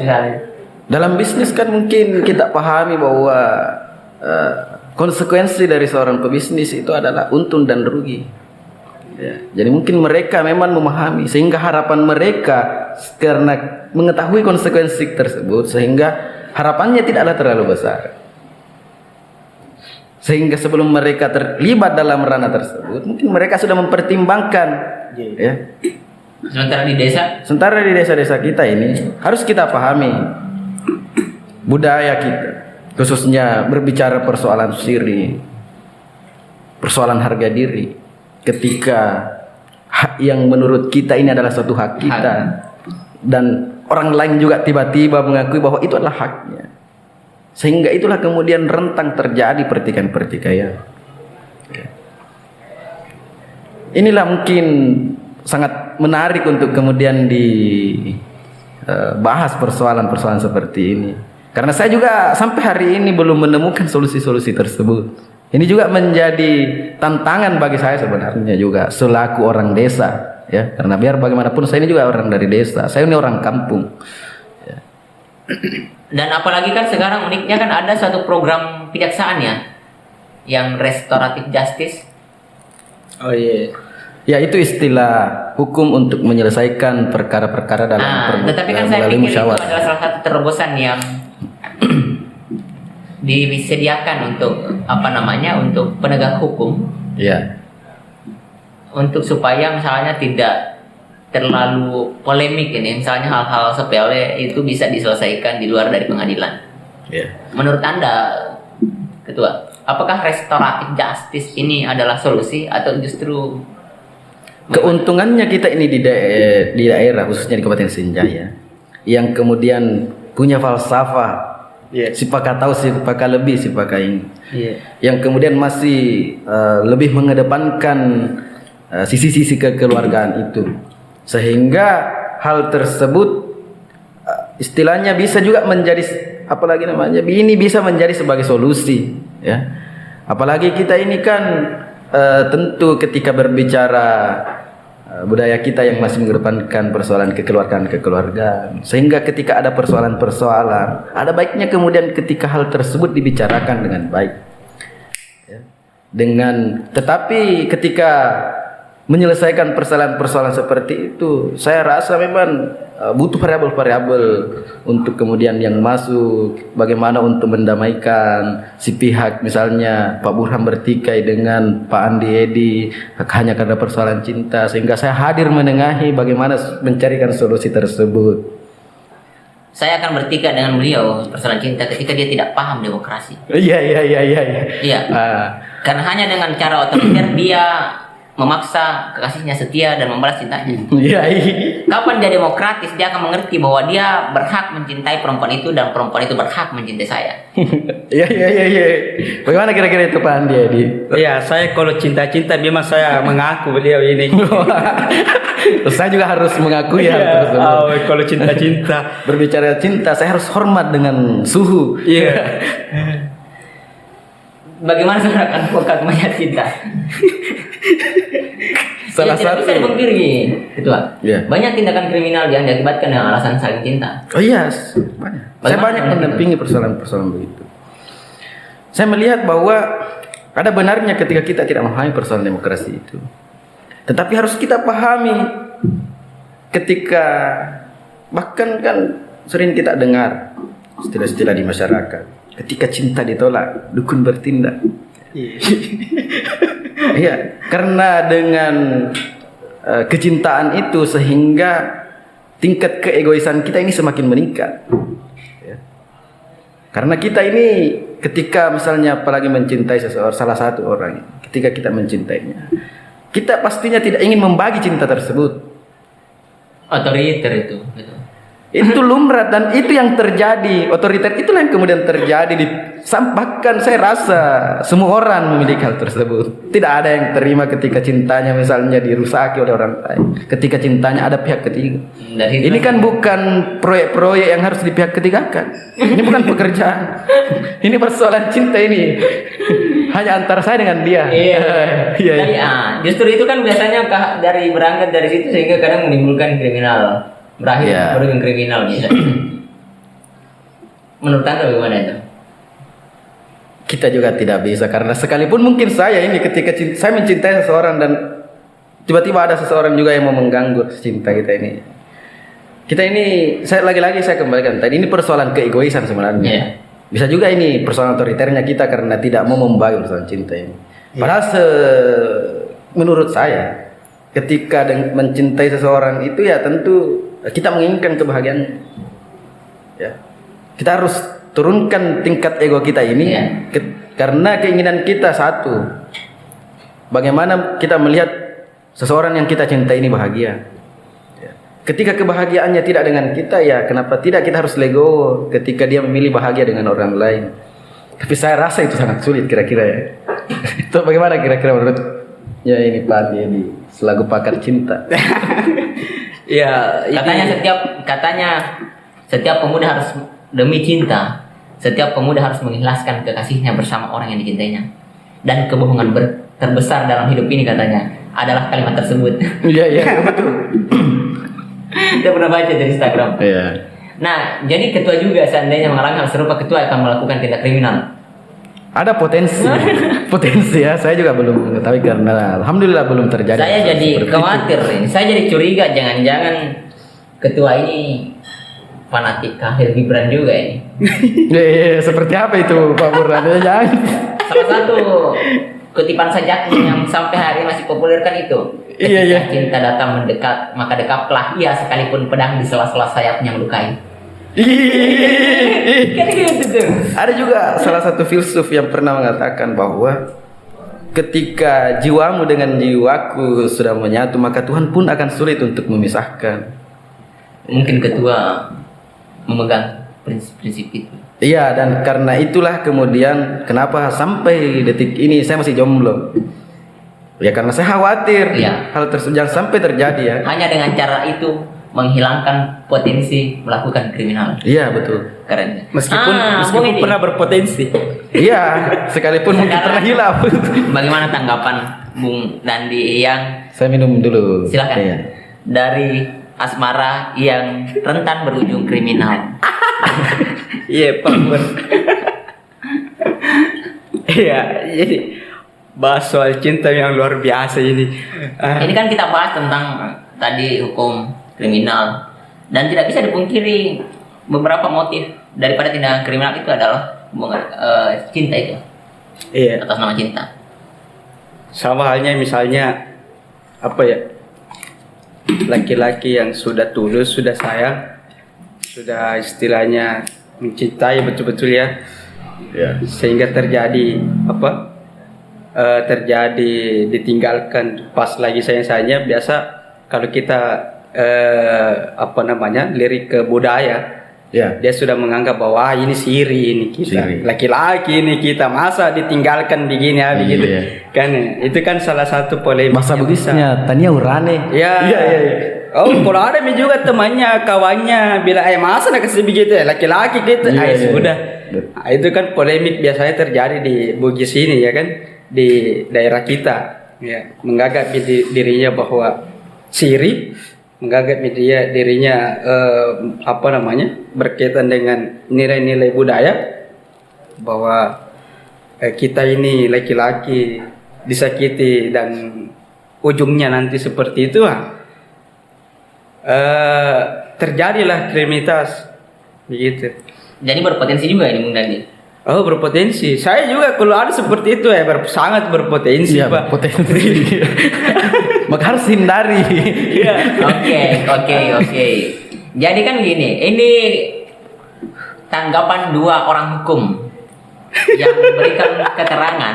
misalnya.
Dalam bisnis kan mungkin kita pahami bahwa konsekuensi dari seorang pebisnis itu adalah untung dan rugi. Ya, jadi mungkin mereka memang memahami sehingga harapan mereka karena mengetahui konsekuensi tersebut sehingga harapannya tidaklah terlalu besar. Sehingga sebelum mereka terlibat dalam ranah tersebut mungkin mereka sudah mempertimbangkan ya. Sementara di desa-desa kita ini harus kita pahami budaya kita, khususnya berbicara persoalan siri, persoalan harga diri. Ketika hak yang menurut kita ini adalah suatu hak kita dan orang lain juga tiba-tiba mengakui bahwa itu adalah haknya, sehingga itulah kemudian rentang terjadi pertikaian-pertikaian. Inilah mungkin sangat menarik untuk kemudian dibahas persoalan-persoalan seperti ini, karena saya juga sampai hari ini belum menemukan solusi-solusi tersebut. Ini juga menjadi tantangan bagi saya sebenarnya juga selaku orang desa ya, karena biar bagaimanapun saya ini juga orang dari desa, saya ini orang kampung ya.
Dan apalagi kan sekarang uniknya kan ada satu program kejaksaan ya yang restoratif justice.
Oh iya.
Ya itu istilah hukum untuk menyelesaikan perkara-perkara dalam
tetapi kan saya pikir itu adalah salah satu terobosan yang disediakan untuk untuk penegak hukum
ya,
untuk supaya misalnya tidak terlalu polemik ini, misalnya hal-hal sepele itu bisa diselesaikan di luar dari pengadilan
ya.
Menurut Anda Ketua, apakah restoratif justice ini adalah solusi atau justru
keuntungannya kita ini di daerah khususnya di Kabupaten Senjaya yang kemudian punya falsafah sipaka tahu, sipaka lebih, sipaka ini. Yang kemudian masih lebih mengedepankan sisi-sisi kekeluargaan itu, sehingga hal tersebut istilahnya bisa juga menjadi ini bisa menjadi sebagai solusi ya. Apalagi kita ini kan tentu ketika berbicara budaya kita yang masih mengedepankan persoalan kekeluargaan, sehingga ketika ada persoalan-persoalan, ada baiknya kemudian ketika hal tersebut dibicarakan dengan baik, ya. Tetapi ketika menyelesaikan persoalan-persoalan seperti itu, saya rasa memang butuh variabel-variabel untuk kemudian yang masuk, bagaimana untuk mendamaikan si pihak, misalnya Pak Burhan bertikai dengan Pak Andi Edi hanya karena persoalan cinta, sehingga saya hadir menengahi bagaimana mencarikan solusi tersebut.
Saya akan bertikai dengan beliau persoalan cinta ketika dia tidak paham demokrasi.
Iya.
Iya. Karena hanya dengan cara otoriter dia memaksa kekasihnya setia dan membalas cintanya.
Iya.
Kapan dia demokratis, dia akan mengerti bahwa dia berhak mencintai perempuan itu dan perempuan itu berhak mencintai saya.
Iya. Bagaimana kira-kira itu Pak Andi Edi?
Iya, saya kalau cinta-cinta memang saya mengaku beliau ini.
Saya juga harus mengakui hal tersebut.
Kalau cinta-cinta,
berbicara cinta, saya harus hormat dengan suhu.
Iya.
Bagaimana seorang advokat melihat cinta?
Salah satu
bisa dipungkiri, Ketua.
Yeah.
Banyak tindakan kriminal yang diakibatkan dengan alasan saling cinta.
Oh iya, banyak. Saya banyak mendampingi persoalan-persoalan begitu. Saya melihat bahwa ada benarnya ketika kita tidak memahami persoalan demokrasi itu. Tetapi harus kita pahami ketika bahkan kan sering kita dengar istilah-istilah di masyarakat. Ketika cinta ditolak, dukun bertindak. Iya, karena dengan kecintaan itu sehingga tingkat keegoisan kita ini semakin meningkat. Ya. Karena kita ini ketika misalnya apalagi mencintai seseorang, salah satu orang, ketika kita mencintainya, kita pastinya tidak ingin membagi cinta tersebut.
Otoriter itu. Gitu.
Itu lumrah dan itu yang terjadi. Otoriter itulah yang kemudian terjadi bahkan saya rasa semua orang memiliki hal tersebut. Tidak ada yang terima ketika cintanya misalnya dirusaki oleh orang lain, ketika cintanya ada pihak ketiga. Ini kan bukan proyek-proyek yang harus di pihak ketiga kan. Ini bukan pekerjaan. Ini persoalan cinta ini. Hanya antara saya dengan dia.
Iya. Justru itu kan biasanya dari berangkat dari situ sehingga kadang menimbulkan kriminal. Berakhir dengan kriminal bisa. Menurut Anda bagaimana itu?
Kita juga tidak bisa, karena sekalipun mungkin saya ini ketika saya mencintai seseorang dan tiba-tiba ada seseorang juga yang mau mengganggu cinta kita ini. Kita ini, saya lagi-lagi saya kembalikan tadi, ini persoalan keegoisan sebenarnya. Bisa juga ini persoalan otoriternya kita karena tidak mau membagi persoalan cinta ini. Padahal menurut saya ketika mencintai seseorang itu ya tentu kita menginginkan kebahagiaan. Ya. Kita harus turunkan tingkat ego kita ini karena keinginan kita satu. Bagaimana kita melihat seseorang yang kita cintai ini bahagia. Ya. Ketika kebahagiaannya tidak dengan kita, ya kenapa tidak kita harus legowo ketika dia memilih bahagia dengan orang lain. Tapi saya rasa itu sangat sulit kira-kira ya. Itu bagaimana kira-kira menurut ya ini Pak Adi selaku pakar cinta.
Ya,
katanya setiap pemuda harus demi cinta, setiap pemuda harus mengikhlaskan kekasihnya bersama orang yang dicintainya. Dan kebohongan terbesar dalam hidup ini katanya adalah kalimat tersebut.
Iya betul.
Kita pernah baca di Instagram.
Iya.
Nah, jadi ketua juga seandainya mengalami hal serupa, ketua akan melakukan tindak kriminal.
Ada potensi ya. Saya juga belum mengetahui karena alhamdulillah belum terjadi.
Saya jadi khawatir ini. Saya jadi curiga jangan-jangan ketua ini fanatik kafir Gibran juga ini.
Iya, seperti apa itu Pak Burhan? Jangan.
Salah satu kutipan sajaknya yang sampai hari ini masih populer kan itu.
Iya.
Cinta datang mendekat, maka dekaplah ia sekalipun pedang di sela-sela sayapnya melukai. Kan gitu tuh.
Ada juga salah satu filsuf yang pernah mengatakan bahwa ketika jiwamu dengan jiwaku sudah menyatu, maka Tuhan pun akan sulit untuk memisahkan.
Mungkin ketua memegang prinsip-prinsip itu.
Iya, dan karena itulah kemudian kenapa sampai detik ini saya masih jomblo. Ya karena saya khawatir hal tersebut jangan sampai terjadi ya.
Hanya dengan cara itu menghilangkan potensi melakukan kriminal.
Iya, betul.
Keren.
Meskipun
Bung Edi,
pernah berpotensi.
Iya, sekalipun mungkin
Sekarang-
pernah hilang.
bagaimana tanggapan Bung Dandi yang
Saya minum dulu.
silakan
Iya.
dari asmara yang rentan berujung kriminal?
Iya, Pak. Iya, jadi bahas soal cinta yang luar biasa ini.
Ini kan kita bahas tentang tadi hukum kriminal, dan tidak bisa dipungkiri beberapa motif daripada tindakan kriminal itu adalah cinta itu,
Iya,
atas nama cinta.
sama halnya misalnya apa ya? Laki-laki yang sudah tulus, sudah sayang, sudah istilahnya mencintai betul-betul ya.
Iya.
Sehingga terjadi apa? Terjadi ditinggalkan pas lagi sayang-sayangnya. Biasa kalau kita apa namanya, lirik ke budaya,
Iya.
dia sudah menganggap bahwa "Ah, ini siri, ini kita
Siri.
laki-laki, ini kita masa ditinggalkan begini ya begitu."
Iya.
Kan itu kan salah satu polemik
Bahasa
yang besar.
Bugisnya Tania Urane.
Ya.
Iya, iya, iya.
Oh, kalau ada juga temannya, kawannya bilang, masa nak kasih begitu ya, laki-laki gitu."
Iya, iya,
Sudah.
iya.
Nah, itu kan polemik biasanya terjadi di Bugis ini ya kan, di daerah kita. Ya, menganggap dirinya bahwa siri, menganggap dirinya apa namanya, berkaitan dengan nilai-nilai budaya, bahwa kita ini laki-laki disakiti dan ujungnya nanti seperti itu. Terjadilah kriminalitas begitu.
Jadi berpotensi juga ini Bung Dandi.
Oh, berpotensi. Saya juga kalau ada seperti itu ya sangat berpotensi,
Iya,
Pak.
potensi. Maka harus hindari.
Iya.
Oke. Jadi kan gini, ini tanggapan dua orang hukum yang memberikan keterangan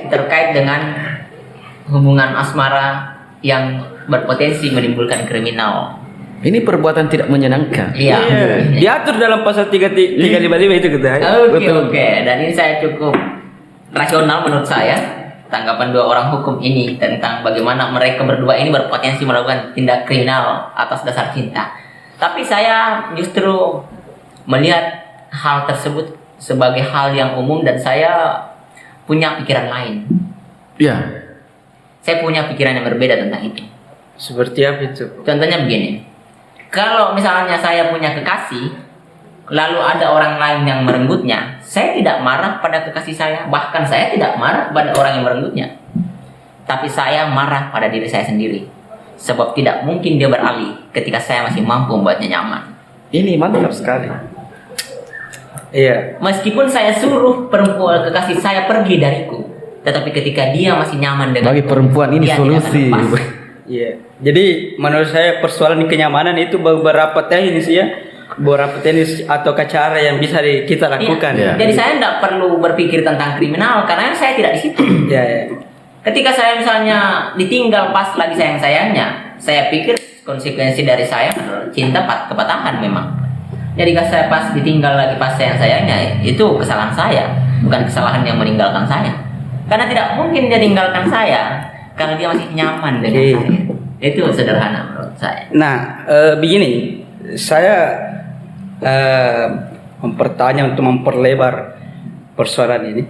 terkait dengan hubungan asmara yang berpotensi menimbulkan kriminal.
Ini perbuatan tidak menyenangkan.
Iya.
Diatur dalam pasal 355 itu kita.
Oke. Dan ini saya cukup rasional menurut saya. Tanggapan dua orang hukum ini tentang bagaimana mereka berdua ini berpotensi melakukan tindak kriminal atas dasar cinta. Tapi saya justru melihat hal tersebut sebagai hal yang umum, dan saya punya pikiran lain.
Iya.
Saya punya pikiran yang berbeda tentang itu.
Seperti apa itu?
Contohnya begini. Kalau misalnya saya punya kekasih, lalu ada orang lain yang merenggutnya, saya tidak marah pada kekasih saya. Bahkan saya tidak marah pada orang yang merenggutnya. Tapi saya marah pada diri saya sendiri. Sebab tidak mungkin dia beralih ketika saya masih mampu membuatnya nyaman.
Ini mantap sekali.
Iya.
Meskipun saya suruh perempuan kekasih saya pergi dariku, tetapi ketika dia masih nyaman dengan
Bagi perempuan ini
dia tidak
solusi.
akan lepas.
Iya. Jadi menurut saya persoalan kenyamanan itu beberapa teknis ya, beberapa teknis atau cara yang bisa kita lakukan.
Iya.
Jadi saya tidak perlu berpikir tentang kriminal karena saya tidak di situ.
Iya. Iya.
Ketika saya misalnya ditinggal pas lagi sayang-sayangnya, saya pikir konsekuensi dari saya adalah cinta kepatahan memang. Jadi kalau saya pas ditinggal lagi pas sayang-sayangnya, itu kesalahan saya, bukan kesalahan yang meninggalkan saya. Karena tidak mungkin dia tinggalkan saya karena dia masih nyaman dengan
Oke.
saya. Itu sederhana menurut saya.
Nah, begini, saya mempertanya untuk memperlebar persoalan ini.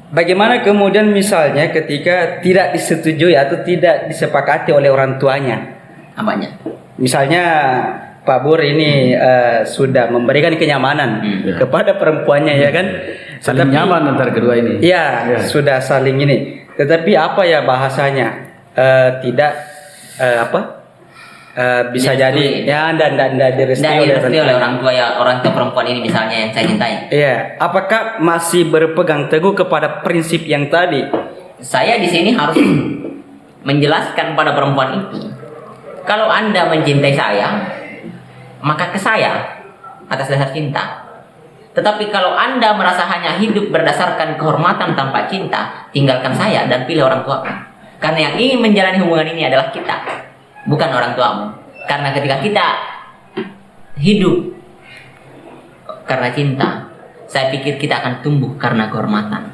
Bagaimana kemudian misalnya ketika tidak disetujui atau tidak disepakati oleh orang tuanya?
Apanya?
Misalnya Pak Bur ini sudah memberikan kenyamanan kepada perempuannya ya kan?
Saling nyaman antara kedua ini.
Iya,
Ya.
sudah saling ini. Tetapi apa ya bahasanya? Tidak bisa
Direstui.
jadi ya dan direstui
Dan direstui oleh
orang
orang tua ya, orang tua perempuan ini misalnya yang saya cintai.
Iya, apakah masih berpegang teguh kepada prinsip yang tadi?
Saya di sini harus menjelaskan pada perempuan itu, kalau Anda mencintai saya, maka ke saya atas dasar cinta. Tetapi kalau Anda merasa hanya hidup berdasarkan kehormatan tanpa cinta, tinggalkan saya dan pilih orang tua. Karena yang ingin menjalani hubungan ini adalah kita, bukan orang tuamu. Karena ketika kita hidup karena cinta, saya pikir kita akan tumbuh karena kehormatan.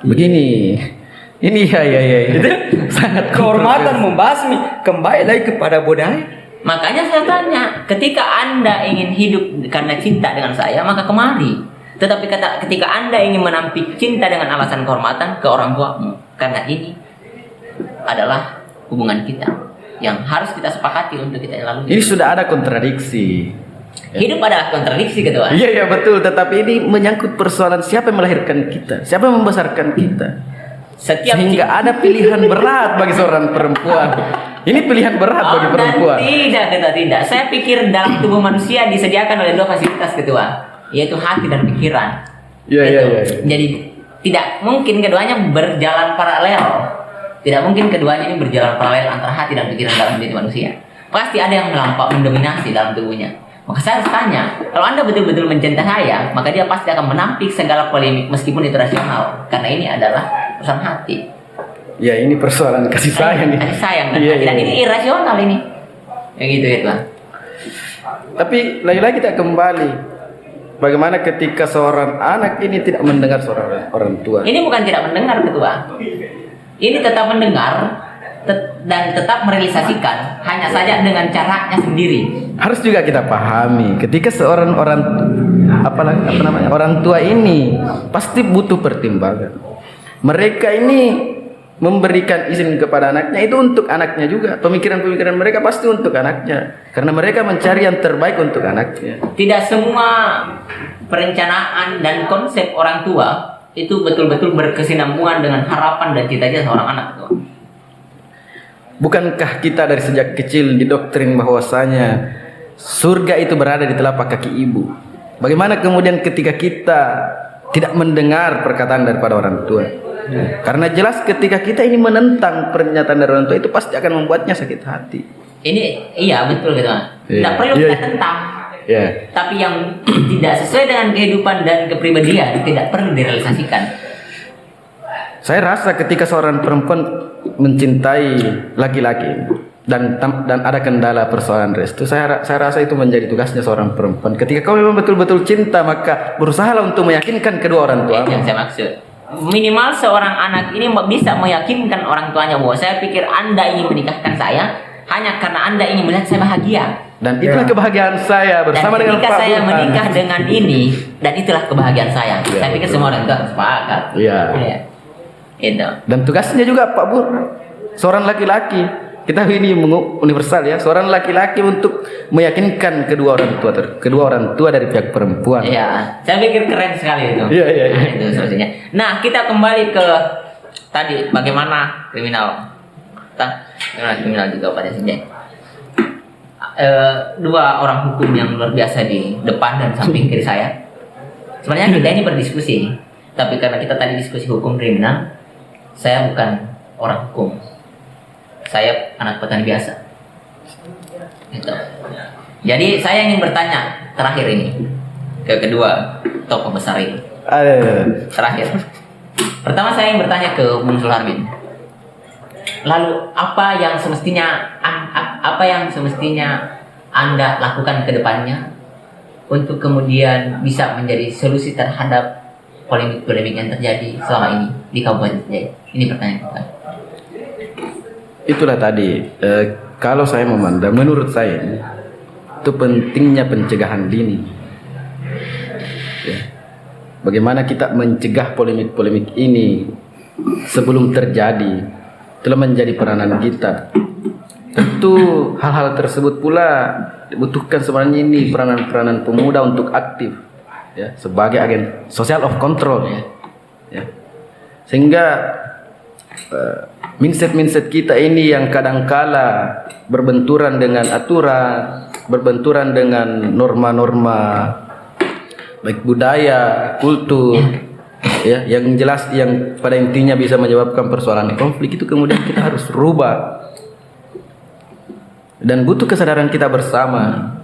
Begini. Ini ya. Itu
Kehormatan membasmi, kembali lagi kepada budaya.
Makanya saya tanya, ketika Anda ingin hidup karena cinta dengan saya, maka kemari. Tetapi ketika Anda ingin menampik cinta dengan alasan kehormatan ke orang tuamu, karena ini adalah hubungan kita yang harus kita sepakati untuk kita lalui.
Ini sudah ada kontradiksi.
Hidup adalah kontradiksi, ketua.
Iya betul, tetapi ini menyangkut persoalan siapa yang melahirkan kita, siapa yang membesarkan kita. Sehingga ada pilihan berat bagi seorang perempuan. Ini pilihan berat bagi perempuan.
Tidak, ketua, tidak. Saya pikir dalam tubuh manusia disediakan oleh dua fasilitas, ketua, yaitu hati dan pikiran.
Iya.
Jadi tidak mungkin keduanya berjalan paralel. Tidak mungkin keduanya ini berjalan paralel antara hati dan pikiran dalam diri manusia. Pasti ada yang mendominasi dalam tubuhnya. Maka saya harus tanya, kalau Anda betul-betul mencintai saya, maka dia pasti akan menampik segala polemik meskipun itu rasional, karena ini adalah persoalan hati.
Ya ini persoalan kasih sayang nih.
Kasih sayang dan
Iya,
hati. Dan ini irasional ini. Ya gitu ya Tuhan.
Tapi lagi-lagi kita kembali, bagaimana ketika seorang anak ini tidak mendengar suara orang tua?
Ini bukan tidak mendengar, ketua. Ini tetap mendengar dan tetap merealisasikan, hanya saja dengan caranya sendiri.
Harus juga kita pahami, ketika seorang orang tua ini pasti butuh pertimbangan. Mereka ini memberikan izin kepada anaknya itu untuk anaknya juga. Pemikiran-pemikiran mereka pasti untuk anaknya, karena mereka mencari yang terbaik untuk anaknya.
Tidak semua perencanaan dan konsep orang tua itu betul-betul berkesinambungan dengan harapan dan cita-cita seorang anak, ketua.
Bukankah kita dari sejak kecil didoktrin bahwasanya surga itu berada di telapak kaki ibu? Bagaimana kemudian ketika kita tidak mendengar perkataan daripada orang tua? Karena jelas ketika kita ini menentang pernyataan dari orang tua, itu pasti akan membuatnya sakit hati.
Ini iya betul, gitu. Tidak perlu kita tentang. Tapi yang tidak sesuai dengan kehidupan dan kepribadian tidak perlu direalisasikan.
Saya rasa ketika seorang perempuan mencintai laki-laki dan ada kendala persoalan restu, saya rasa itu menjadi tugasnya seorang perempuan. Ketika kau memang betul-betul cinta, maka berusahalah untuk meyakinkan kedua orang tua.
Itu yang saya maksud. Minimal seorang anak ini bisa meyakinkan orang tuanya bahwa saya pikir Anda ingin menikahkan saya hanya karena Anda ingin melihat saya bahagia.
Dan itulah kebahagiaan saya bersama dengan Pak Burhan.
Dan ketika saya menikah dengan ini, dan itulah kebahagiaan saya. Saya pikir semua orang tua sepakat.
Iya.
Itu.
Dan tugasnya juga Pak Burhan, seorang laki-laki, kita ini universal ya, seorang laki-laki untuk meyakinkan kedua orang tua dari pihak perempuan.
Iya, saya pikir keren sekali itu.
Iya.
Nah, itu sebetulnya. Nah, kita kembali ke tadi bagaimana kriminal juga pada Sinjai. Dua orang hukum yang luar biasa di depan dan samping kiri saya. Sebenarnya kita ini berdiskusi, tapi karena kita tadi diskusi hukum kriminal, saya bukan orang hukum. Saya anak petani biasa. Gitu. Jadi saya ingin bertanya terakhir ini ke kedua tokoh besar ini. Terakhir. Pertama saya ingin bertanya ke Bung Sulharbin. Lalu apa yang semestinya Anda lakukan ke depannya untuk kemudian bisa menjadi solusi terhadap polemik-polemik yang terjadi selama ini di Kabupaten Sinjai? Ini pertanyaan kita.
Itulah tadi, kalau saya memandang, menurut saya itu pentingnya pencegahan dini. Bagaimana kita mencegah polemik-polemik ini sebelum terjadi, telah menjadi peranan kita. Tentu hal-hal tersebut pula dibutuhkan sebenarnya ini peranan-peranan pemuda untuk aktif, ya, sebagai agen social of control, ya. Sehingga mindset kita ini yang kadangkala berbenturan dengan aturan, berbenturan dengan norma-norma baik budaya, kultur, ya, yang jelas yang pada intinya bisa menyebabkan persoalan konflik, itu kemudian kita harus rubah. Dan butuh kesadaran kita bersama.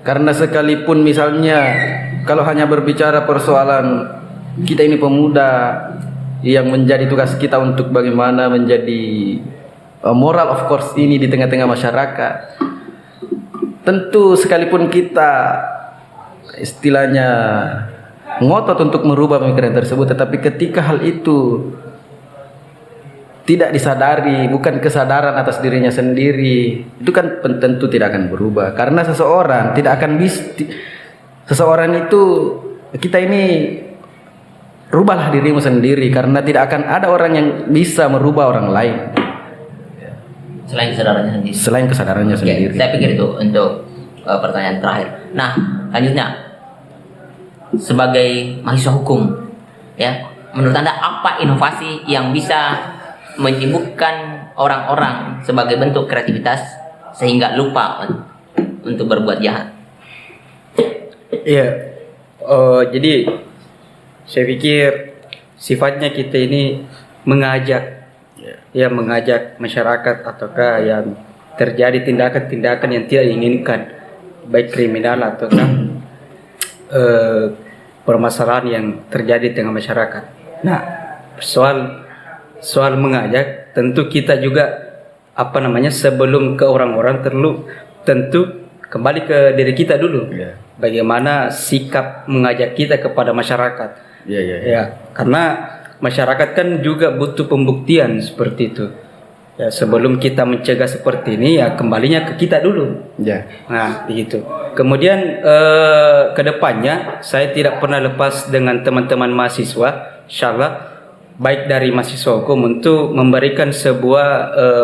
Karena sekalipun misalnya kalau hanya berbicara persoalan kita ini pemuda, yang menjadi tugas kita untuk bagaimana menjadi moral of course ini di tengah-tengah masyarakat, tentu sekalipun kita istilahnya ngotot untuk merubah pemikiran tersebut, tetapi ketika hal itu tidak disadari, bukan kesadaran atas dirinya sendiri, itu kan tentu tidak akan berubah. Karena seseorang tidak akan seseorang itu, kita ini rubahlah dirimu sendiri, karena tidak akan ada orang yang bisa merubah orang lain
selain kesadarannya sendiri.
Selain kesadarannya sendiri.
Saya pikir itu untuk pertanyaan terakhir. Nah, lanjutnya, sebagai mahasiswa hukum, ya, menurut Anda apa inovasi yang bisa menyibukkan orang-orang sebagai bentuk kreativitas sehingga lupa untuk berbuat jahat?
Iya, jadi saya pikir sifatnya kita ini mengajak, ya mengajak masyarakat ataukah yang terjadi tindakan-tindakan yang tidak diinginkan, baik kriminal ataukah permasalahan yang terjadi di tengah masyarakat. Nah, soal mengajak, tentu kita juga sebelum ke orang-orang tentu kembali ke diri kita dulu. Bagaimana sikap mengajak kita kepada masyarakat. Ya, karena masyarakat kan juga butuh pembuktian seperti itu. Ya, sebelum kita mencegah seperti ini, ya kembalinya ke kita dulu. Nah, begitu. Kemudian kedepannya saya tidak pernah lepas dengan teman-teman mahasiswa, insyaallah, baik dari mahasiswa hukum, untuk memberikan sebuah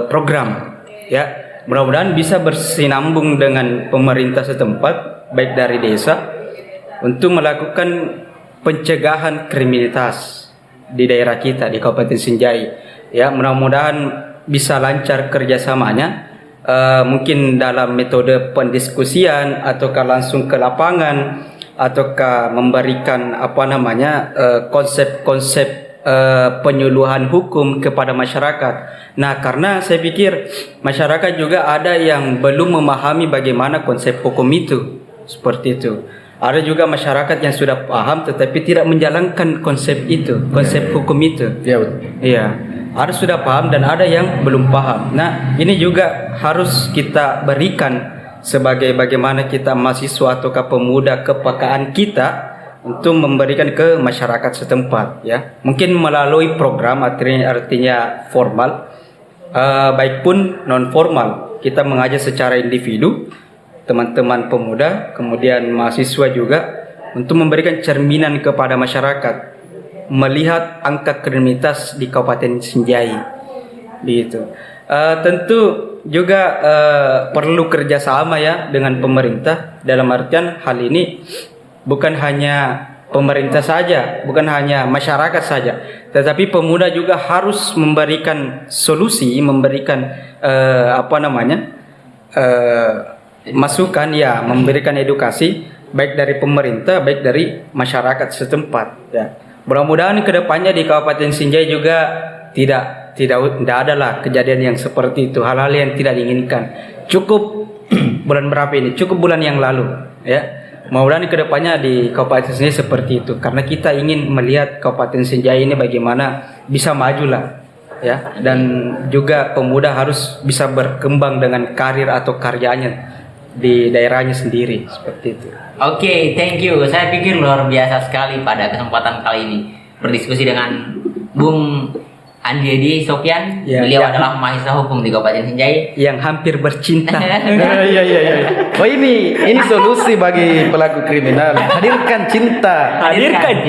program, ya, mudah-mudahan bisa bersinambung dengan pemerintah setempat, baik dari desa, untuk melakukan pencegahan kriminalitas di daerah kita, di Kabupaten Sinjai. Ya, mudah-mudahan bisa lancar kerjasamanya, mungkin dalam metode pendiskusian ataukah langsung ke lapangan, ataukah memberikan konsep-konsep penyuluhan hukum kepada masyarakat. Nah, karena saya pikir masyarakat juga ada yang belum memahami bagaimana konsep hukum itu, seperti itu. Ada juga masyarakat yang sudah paham tetapi tidak menjalankan konsep itu, konsep hukum itu. Iya, ada sudah paham dan ada yang belum paham. Nah, ini juga harus kita berikan sebagai bagaimana kita mahasiswa ataukah pemuda, kepekaan kita untuk memberikan ke masyarakat setempat, ya. Mungkin melalui program, artinya formal, baik pun non formal. Kita mengajak secara individu teman-teman pemuda, kemudian mahasiswa juga, untuk memberikan cerminan kepada masyarakat melihat angka kriminalitas di Kabupaten Sinjai, begitu. Tentu juga perlu kerjasama, ya, dengan pemerintah, dalam artian hal ini bukan hanya pemerintah saja, bukan hanya masyarakat saja, tetapi pemuda juga harus memberikan solusi, memberikan masukan, ya, memberikan edukasi baik dari pemerintah, baik dari masyarakat setempat, ya. Mudah-mudahan kedepannya di Kabupaten Sinjai juga tidak ada lah kejadian yang seperti itu, hal-hal yang tidak diinginkan. Cukup bulan berapa ini? Cukup bulan yang lalu, ya. Mudah-mudahan kedepannya di Kabupaten Sinjai seperti itu, karena kita ingin melihat Kabupaten Sinjai ini bagaimana bisa maju lah, ya, dan juga pemuda harus bisa berkembang dengan karir atau karyanya di daerahnya sendiri, seperti itu.
Oke, thank you. Saya pikir luar biasa sekali pada kesempatan kali ini berdiskusi dengan Bung Andi Edi Sofyan. Beliau adalah mahasiswa hukum di Kabupaten Sinjai
yang hampir bercinta.
Iya. Oh, ini solusi bagi pelaku kriminal. Hadirkan cinta.
Hadirkan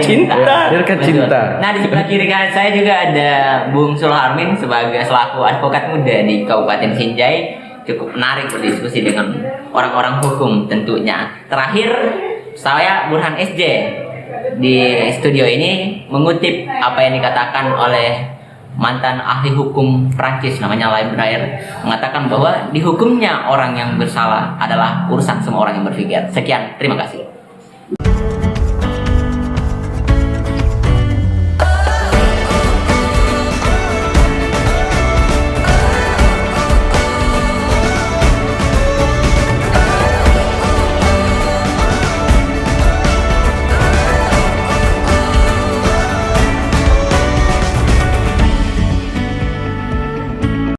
cinta.
Nah, di sebelah kiri kanan saya juga ada Bung Sulharmin selaku advokat muda di Kabupaten Sinjai. Cukup menarik berdiskusi dengan orang-orang hukum tentunya. Terakhir, saya Burhan SJ di studio ini mengutip apa yang dikatakan oleh mantan ahli hukum Prancis namanya Laim Breyer, mengatakan bahwa di hukumnya orang yang bersalah adalah urusan semua orang yang berpikir. Sekian, terima kasih.